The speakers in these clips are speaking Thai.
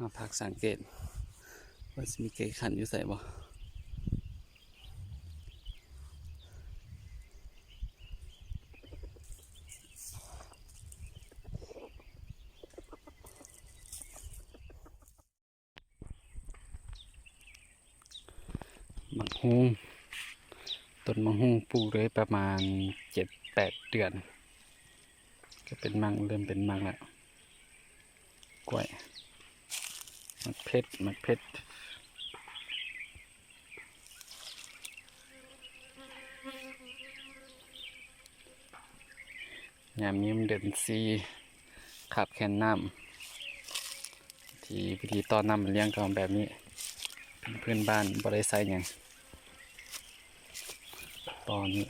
มาพักสังเกตว่าจะมีเกยขันอยู่ใส่บ่มังฮุงต้นมังฮุงปลูกได้ประมาณ7-8 เดือนก็เป็นมังเริ่มเป็นมังแล้วกล้วยมักเพชรยามนี้มันเดินซีขับแคนน้ำที่วิธีต้อนน้ำมันเลี้ยงกันแบบนี้เพื่อนบ้านบริษัทอย่างตอนนี้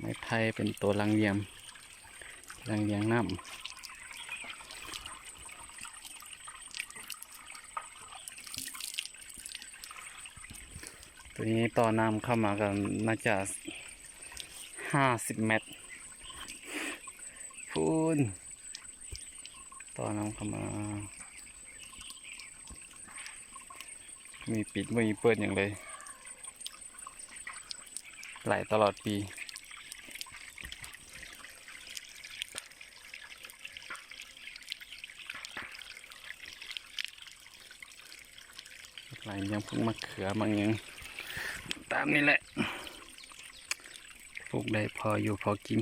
ไม้ไผ่เป็นตัวรังเลียงน้ำตัวนี้ต่อน้ำเข้ามากันน่าจะ50 เมตรพูนต่อน้ำเข้ามามีปิดไม่มีเปิดอย่างเลยไหลตลอดปีไหลยังพุ่งมะเขือบางอย่างตามนี่แหละปลูกได้พออยู่พอกิน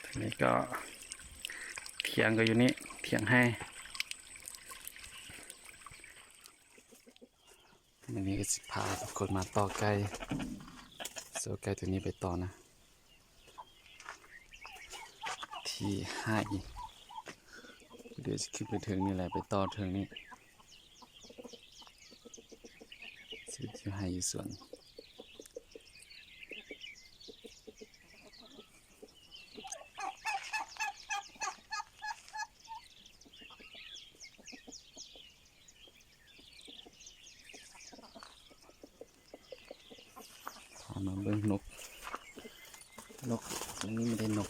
ทีนี้ก็เถียงก็อยู่นี่เถียงให้วันนี้ก็สิพาทุกคนมาต่อไก่โซ่ไก่ตัวนี้ไปต่อนะที่ให้เดี๋ยวจะขึ้นไปถึงนี่แหละไปต่อถึงนี่จะให้อยู่ส่วนมาเบิ่งนกตรงนี้ไม่ได้นก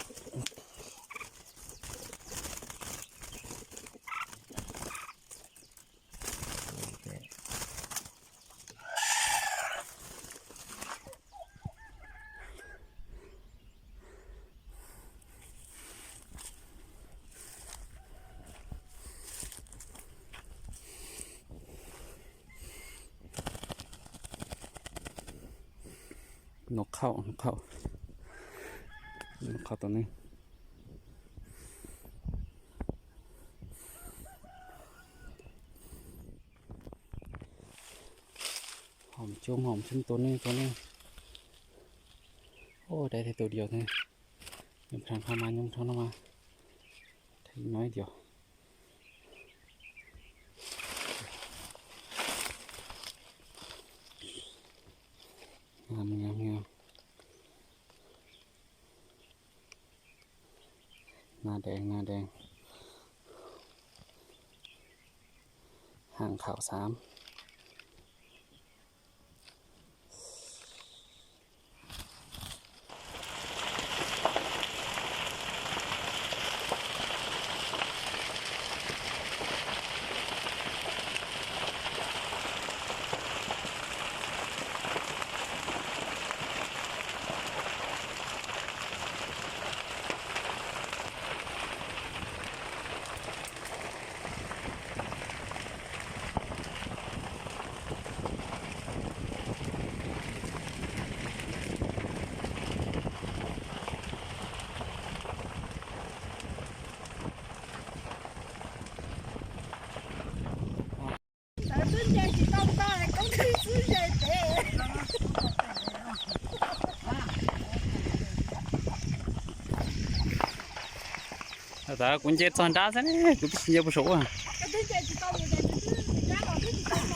เข้าตัวนี้หอมชุ่มตัวนี้โอ้ได้แต่ตัวเดียวเนี่ยยังทางเข้ามาทิ้งน้อยเดียวงามหน้าแดงห่างขาว3 आता कोणचे संडास आहे ना कुठे बसो cái thứ chơi chỉ con người ta cứ giá còn cái gì con